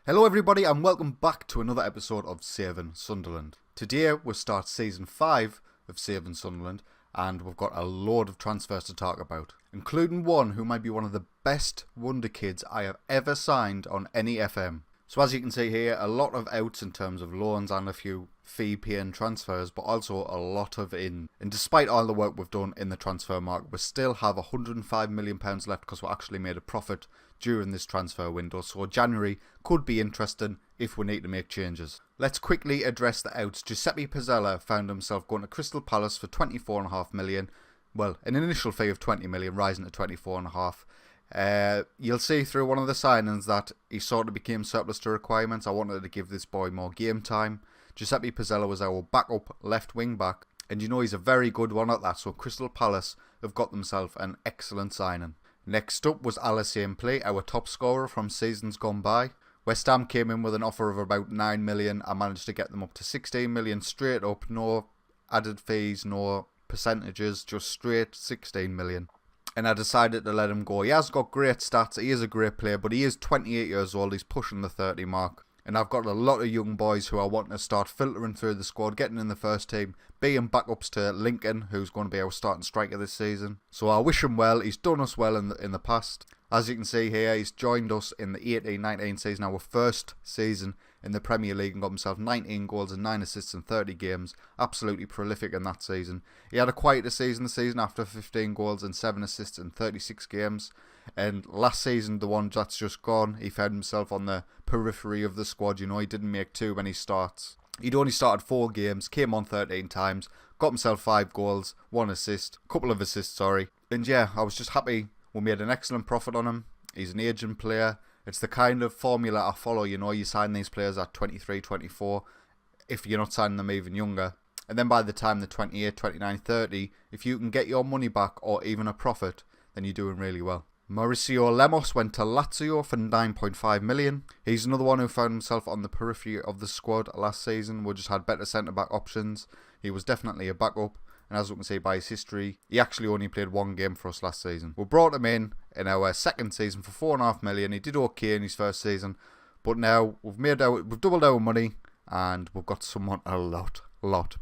Hello everybody and welcome back to another episode of Saving Sunderland. Today we start season 5 of Saving Sunderland and we've got a load of transfers to talk about, including one who might be one of the best wonder kids I have ever signed on any FM. So as you can see here, a lot of outs in terms of loans and a few fee-paying transfers, but also a lot of in. And despite all the work we've done in the transfer market, we still have £105 million left because we actually made a profit during this transfer window. So January could be interesting if we need to make changes. Let's quickly address the outs. Giuseppe Pizzella found himself going to Crystal Palace for £24.5 million. Well, an initial fee of £20 million, rising to £24.5 million. You'll see through one of the signings that he sort of became surplus to requirements. I wanted to give this boy more game time. Giuseppe Pizzella was our backup left wing back, and you know he's a very good one at that, so Crystal Palace have got themselves an excellent signing. Next up was Alassane Play, our top scorer from seasons gone by. West Ham came in with an offer of about 9 million. I managed to get them up to 16 million straight up, no added fees, no percentages, just straight 16 million. And I decided to let him go. He has got great stats, he is a great player, but he is 28 years old, he's pushing the 30 mark. And I've got a lot of young boys who I want to start filtering through the squad, getting in the first team, being backups to Lincoln, who's going to be our starting striker this season. So I wish him well, he's done us well in the past. As you can see here, he's joined us in the 18-19 season, our first season in the Premier League, and got himself 19 goals and 9 assists in 30 games. Absolutely prolific in that season. He had a quieter season the season after 15 goals and 7 assists in 36 games. And last season, the one that's just gone, he found himself on the periphery of the squad. You know, he didn't make too many starts. He'd only started 4 games, came on 13 times, got himself 5 goals, 1 assist, couple of assists, sorry. And yeah, I was just happy. We made an excellent profit on him. He's an aging player. It's the kind of formula I follow. You know, you sign these players at 23, 24, if you're not signing them even younger. And then by the time they're 28, 29, 30, if you can get your money back or even a profit, then you're doing really well. Mauricio Lemos went to Lazio for 9.5 million. He's another one who found himself on the periphery of the squad last season. We just had better centre-back options. He was definitely a backup. And as you can see by his history, he actually only played 1 game for us last season. We brought him in our second season for £4.5 million. He did okay in his first season. But now we've doubled our money and we've got someone a lot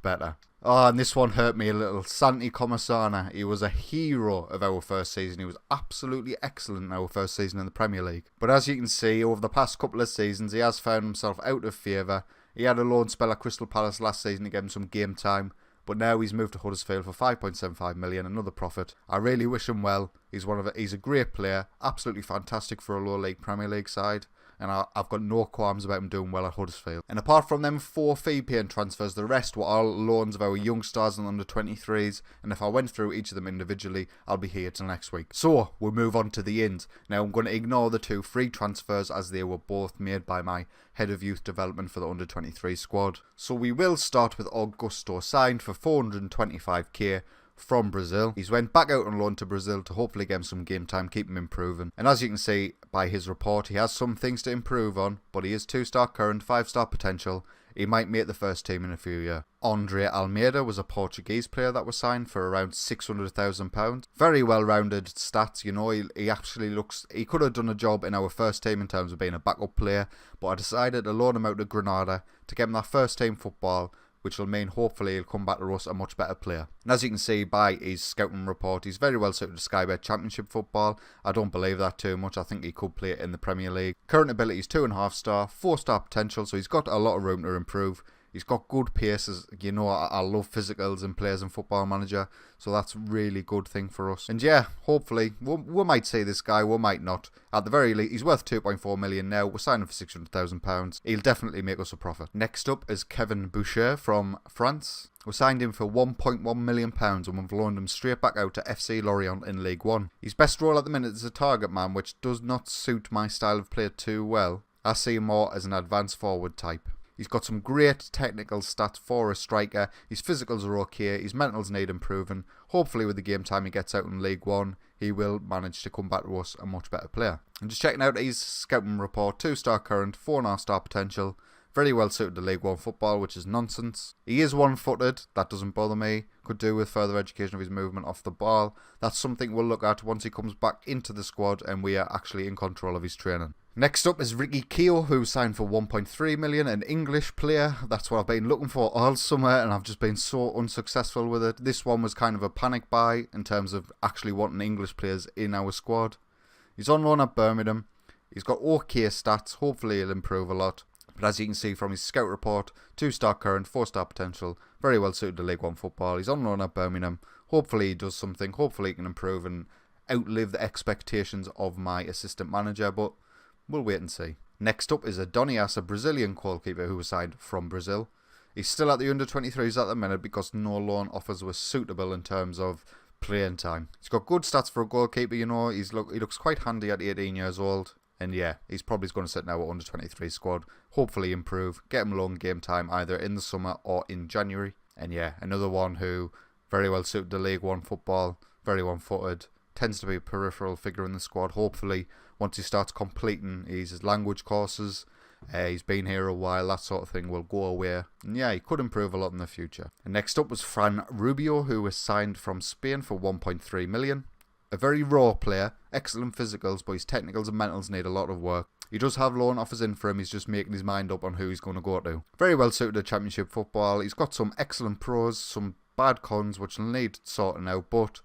better. Oh, and this one hurt me a little. Santi Comasana. He was a hero of our first season. He was absolutely excellent in our first season in the Premier League. But as you can see, over the past couple of seasons, he has found himself out of favour. He had a loan spell at Crystal Palace last season to give him some game time. But now he's moved to Huddersfield for 5.75 million, another profit. I really wish him well. He's a great player, absolutely fantastic for a low league Premier League side. And I've got no qualms about him doing well at Huddersfield. And apart from them 4 fee-paying transfers, the rest were all loans of our young stars and under-23s. And if I went through each of them individually, I'll be here till next week. So, we'll move on to the ends. Now, I'm going to ignore the 2 free transfers as they were both made by my head of youth development for the under-23 squad. So, we will start with Augusto, signed for 425k. From Brazil. He's went back out on loan to Brazil to hopefully get him some game time, keep him improving. And as you can see by his report, he has some things to improve on, but he is 2-star current, 5-star potential. He might make the first team in a few years. Andre Almeida was a Portuguese player that was signed for around £600,000. Very well-rounded stats, you know, he actually he could have done a job in our first team in terms of being a backup player, but I decided to loan him out to Granada to get him that first team football, which will mean hopefully he'll come back to us a much better player. And as you can see by his scouting report, he's very well suited to Sky Bet Championship football. I don't believe that too much. I think he could play it in the Premier League. Current ability is 2.5 star, 4-star potential, so he's got a lot of room to improve. He's got good paces. You know, I love physicals in players in Football Manager, so that's a really good thing for us. And yeah, hopefully, we might see this guy, we might not. At the very least, he's worth 2.4 million now. We're signing for £600,000. He'll definitely make us a profit. Next up is Kevin Boucher from France. We signed him for £1.1 million and we've loaned him straight back out to FC Lorient in League 1. His best role at the minute is a target man, which does not suit my style of play too well. I see him more as an advanced forward type. He's got some great technical stats for a striker. His physicals are okay. His mentals need improving. Hopefully with the game time he gets out in League 1, he will manage to come back to us a much better player. And just checking out his scouting report, 2-star current, 4.5-star potential. Very well suited to League 1 football, which is nonsense. He is one-footed. That doesn't bother me. Could do with further education of his movement off the ball. That's something we'll look at once he comes back into the squad and we are actually in control of his training. Next up is Ricky Keogh, who signed for 1.3 million, an English player. That's what I've been looking for all summer, and I've just been so unsuccessful with it. This one was kind of a panic buy in terms of actually wanting English players in our squad. He's on loan at Birmingham. He's got okay stats. Hopefully he'll improve a lot. But as you can see from his scout report, 2-star current, 4-star potential, very well suited to League One football. He's on loan at Birmingham. Hopefully he does something. Hopefully he can improve and outlive the expectations of my assistant manager, but we'll wait and see. Next up is Adonias, a Brazilian goalkeeper who was signed from Brazil. He's still at the under-23s at the minute because no loan offers were suitable in terms of playing time. He's got good stats for a goalkeeper, you know. He looks quite handy at 18 years old. And yeah, he's probably going to sit now at under-23 squad. Hopefully improve. Get him long game time either in the summer or in January. And yeah, another one who very well suited to League One football. Very one-footed. Tends to be a peripheral figure in the squad. Hopefully, once he starts completing his language courses, he's been here a while, that sort of thing will go away. And yeah, he could improve a lot in the future. And next up was Fran Rubio, who was signed from Spain for 1.3 million. A very raw player, excellent physicals, but his technicals and mentals need a lot of work. He does have loan offers in for him, he's just making his mind up on who he's going to go to. Very well suited to Championship football. He's got some excellent pros, some bad cons which will need sorting out, but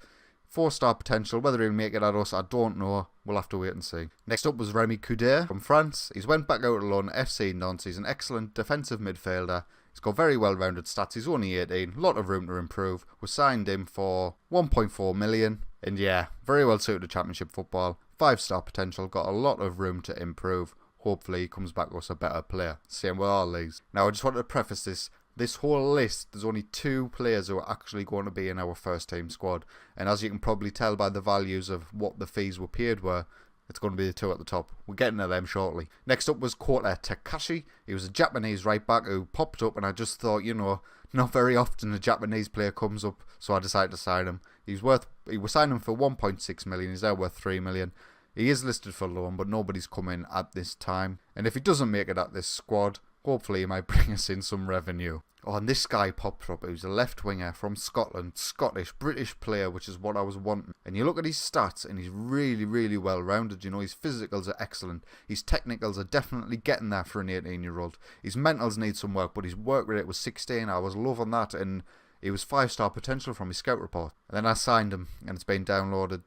4-star potential. Whether he'll make it at us, I don't know. We'll have to wait and see. Next up was Remy Couder from France. He's went back out alone at FC Nantes. He's an excellent defensive midfielder. He's got very well-rounded stats. He's only 18. A lot of room to improve. We signed him for 1.4 million. And yeah, very well suited to Championship football. 5-star potential. Got a lot of room to improve. Hopefully he comes back with us a better player. Same with all these. Now I just wanted to preface this. This whole list, there's only 2 players who are actually going to be in our first team squad. And as you can probably tell by the values of what the fees were paid were, it's going to be the 2 at the top. We're getting to them shortly. Next up was Kota Takashi. He was a Japanese right back who popped up, and I just thought, you know, not very often a Japanese player comes up, so I decided to sign him. He was signing him for 1.6 million. He's now worth 3 million. He is listed for loan, but nobody's come in at this time. And if he doesn't make it at this squad, hopefully he might bring us in some revenue. Oh, and this guy popped up. He was a left winger from Scotland. Scottish, British player, which is what I was wanting. And you look at his stats and he's really, really well rounded. You know, his physicals are excellent. His technicals are definitely getting there for an 18-year-old. His mentals need some work, but his work rate was 16. I was loving that. And he was 5-star potential from his scout report. And then I signed him and it's been downgraded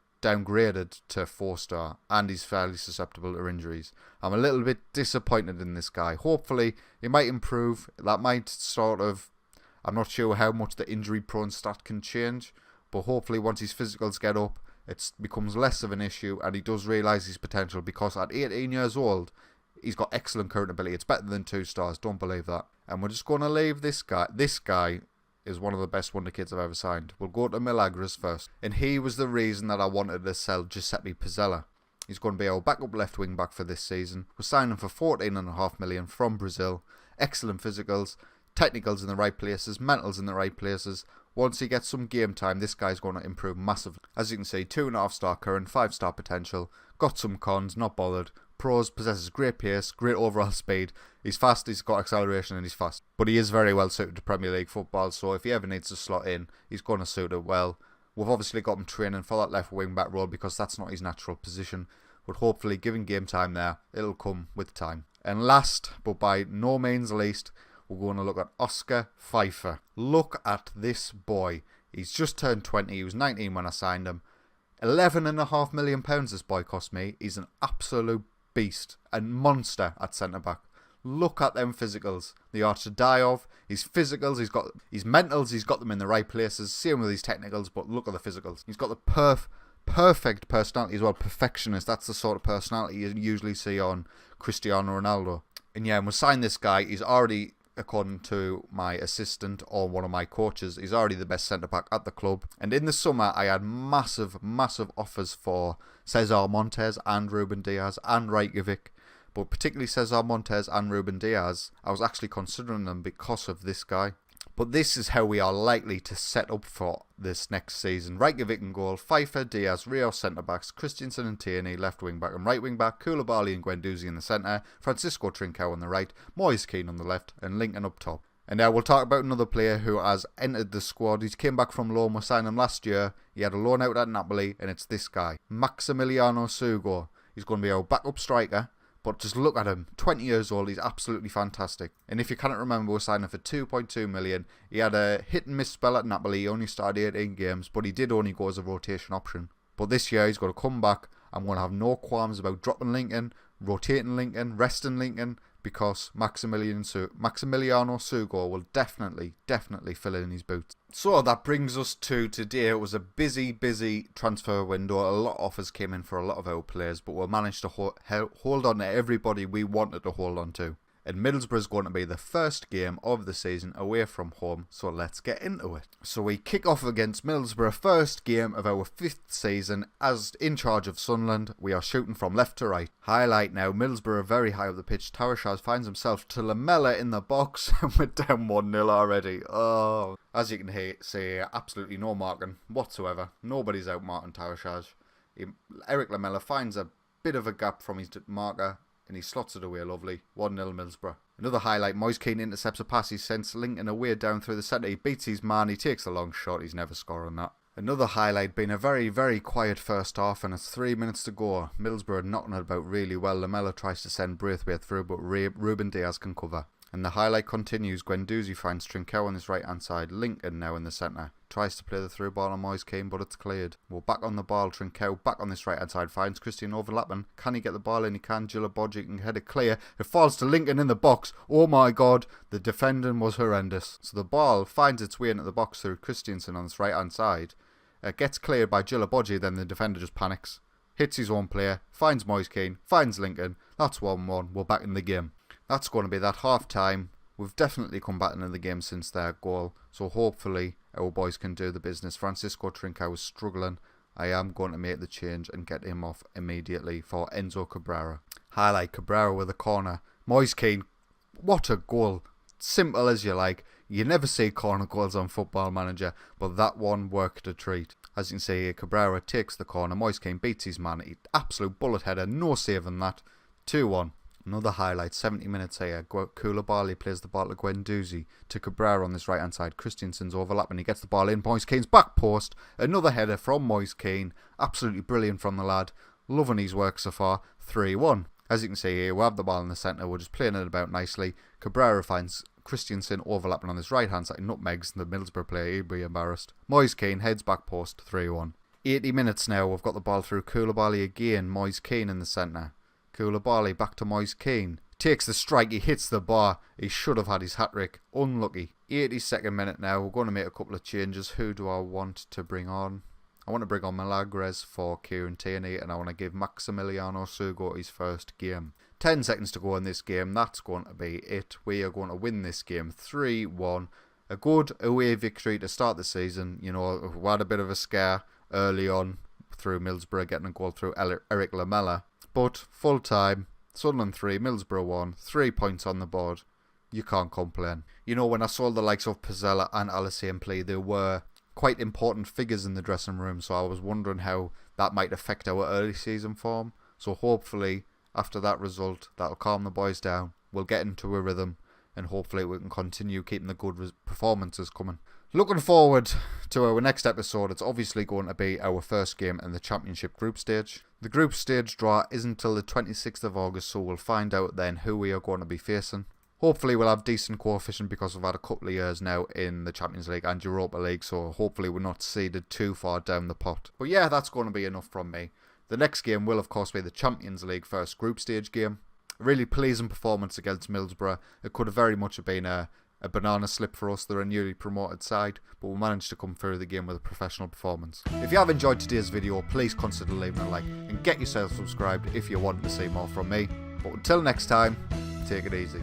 to 4-star, and he's fairly susceptible to injuries. I'm a little bit disappointed in this guy. Hopefully he might improve. That might sort of, I'm not sure how much the injury prone stat can change, but hopefully once his physicals get up, it becomes less of an issue and he does realise his potential, because at 18 years old he's got excellent current ability. It's better than 2 stars, don't believe that. And we're just going to leave this guy is one of the best wonder kids I've ever signed. We'll go to Milagros first. And he was the reason that I wanted to sell Giuseppe Pizzella. He's going to be our backup left wing back for this season. We're signing for 14.5 million from Brazil. Excellent physicals, technicals in the right places, mentals in the right places. Once he gets some game time, this guy's going to improve massively. As you can see, 2.5-star current, 5-star potential. Got some cons, not bothered. Pros, possesses great pace, great overall speed. He's fast, he's got acceleration and he's fast. But he is very well suited to Premier League football, so if he ever needs to slot in, he's going to suit it well. We've obviously got him training for that left wing back role because that's not his natural position. But hopefully, given game time there, it'll come with time. And last, but by no means least, we're going to look at Oscar Pfeiffer. Look at this boy. He's just turned 20. He was 19 when I signed him. £11.5 million this boy cost me. He's an absolute beast and monster at centre-back. Look at them physicals. They are to die of. His physicals, he's got his mentals, he's got them in the right places. Same with his technicals, but look at the physicals. He's got the perfect personality as well. Perfectionist. That's the sort of personality you usually see on Cristiano Ronaldo. And yeah, and we signed this guy. He's already, according to my assistant or one of my coaches, he's already the best centre-back at the club. And in the summer, I had massive offers for Cesar Montes and Ruben Diaz and Reykjavik. But particularly Cesar Montes and Ruben Diaz, I was actually considering them because of this guy. But this is how we are likely to set up for this next season. Reykjavik in goal, Pfeiffer, Diaz, Rios centre-backs, Christensen and Tierney left wing-back and right wing-back, Koulibaly and Guendouzi in the centre, Francisco Trincao on the right, Moise Keane on the left, and Lincoln up top. And now we'll talk about another player who has entered the squad. He came back from loan. We signed him last year. He had a loan out at Napoli, and it's this guy, Maximiliano Sugo. He's going to be our backup striker. But just look at him, 20 years old, he's absolutely fantastic. And if you cannot remember, we're signing for 2.2 million. He had a hit and miss spell at Napoli, he only started 18 games, but he did only go as a rotation option. But this year he's got to come back. I'm going to have no qualms about dropping Lincoln, rotating Lincoln, resting Lincoln, because Maximiliano Sugo will definitely fill in his boots. So that brings us to today. It was a busy transfer window. A lot of offers came in for a lot of our players, but we managed to hold on to everybody we wanted to hold on to. And Middlesbrough is going to be the first game of the season away from home, so let's get into it. So we kick off against Middlesbrough, first game of our 5th season. As in charge of Sunderland, we are shooting from left to right. Highlight now, Middlesbrough are very high up the pitch. Tarashaz finds himself to Lamella in the box, and we're down 1-0 already. Oh, as you can see, absolutely no marking whatsoever. Nobody's out marking Tarashaz. Eric Lamella finds a bit of a gap from his marker, and he slots it away lovely. 1-0 Middlesbrough. Another highlight, Moise Keane intercepts a pass. He sends Lincoln away down through the centre. He beats his man. He takes a long shot. He's never scoring that. Another highlight, been a very quiet first half, and it's 3 minutes to go. Middlesbrough are knocking it about really well. Lamella tries to send Braithwaite through, but Ruben Diaz can cover. And the highlight continues. Guendouzi finds Trincao on his right hand side. Lincoln now in the centre. Tries to play the through ball on Moise Keane, but it's cleared. We're back on the ball. Trincao back on this right hand side. Finds Christian overlapping. Can he get the ball in? He can. Gilabodji can head it clear. It falls to Lincoln in the box. Oh my god. The defending was horrendous. So the ball finds its way into the box through Christiansen on this right hand side. It gets cleared by Gilabodji. Then the defender just panics. Hits his own player. Finds Moise Keane. Finds Lincoln. That's 1-1. We're back in the game. That's going to be that half time. We've definitely come back into the game since their goal, so hopefully our boys can do the business. Francisco Trincao is struggling. I am going to make the change and get him off immediately for Enzo Cabrera. Highlight, Cabrera with a corner. Moise Keane, what a goal. Simple as you like. You never see corner goals on Football Manager, but that one worked a treat. As you can see here, Cabrera takes the corner. Moise Keane beats his man. Absolute bullet header, no saving that. 2-1. Another highlight, 70 minutes here. Koulibaly plays the ball to Guendouzi. To Cabrera on this right hand side. Christiansen's overlapping. He gets the ball in. Moise Keane's back post. Another header from Moise Keane. Absolutely brilliant from the lad. Loving his work so far. 3-1. As you can see here, we have the ball in the centre. We're just playing it about nicely. Cabrera finds Christiansen overlapping on this right hand side. Nutmegs the Middlesbrough player. He'd be embarrassed. Moise Keane heads back post. 3-1. 80 minutes now. We've got the ball through Koulibaly again. Moise Keane in the centre. Koulibaly back to Moise Keane. Takes the strike, he hits the bar. He should have had his hat-trick. Unlucky. 82nd minute now. We're going to make a couple of changes. Who do I want to bring on? I want to bring on Milagres for Kieran Tierney, and I want to give Maximiliano Sugo his first game. 10 seconds to go in this game. That's going to be it. We are going to win this game 3-1. A good away victory to start the season. You know, we had a bit of a scare early on through Middlesbrough getting a goal through Eric Lamella. But full time, Sunderland 3, Middlesbrough 1, 3 points on the board. You can't complain. You know, when I saw the likes of Pizzella and Alisson play, they were quite important figures in the dressing room, so I was wondering how that might affect our early season form. So hopefully, after that result, that'll calm the boys down. We'll get into a rhythm, and hopefully we can continue keeping the good performances coming. Looking forward to our next episode. It's obviously going to be our first game in the Championship group stage. The group stage draw isn't until the 26th of August, so we'll find out then who we are going to be facing. Hopefully we'll have decent coefficient because we've had a couple of years now in the Champions League and Europa League, so hopefully we're not seeded too far down the pot. But yeah, that's going to be enough from me. The next game will of course be the Champions League first group stage game. A really pleasing performance against Middlesbrough. It could have very much been a banana slip for us. They're a newly promoted side, but we managed to come through the game with a professional performance. If you have enjoyed today's video, please consider leaving a like and get yourself subscribed if you want to see more from me. But until next time, take it easy.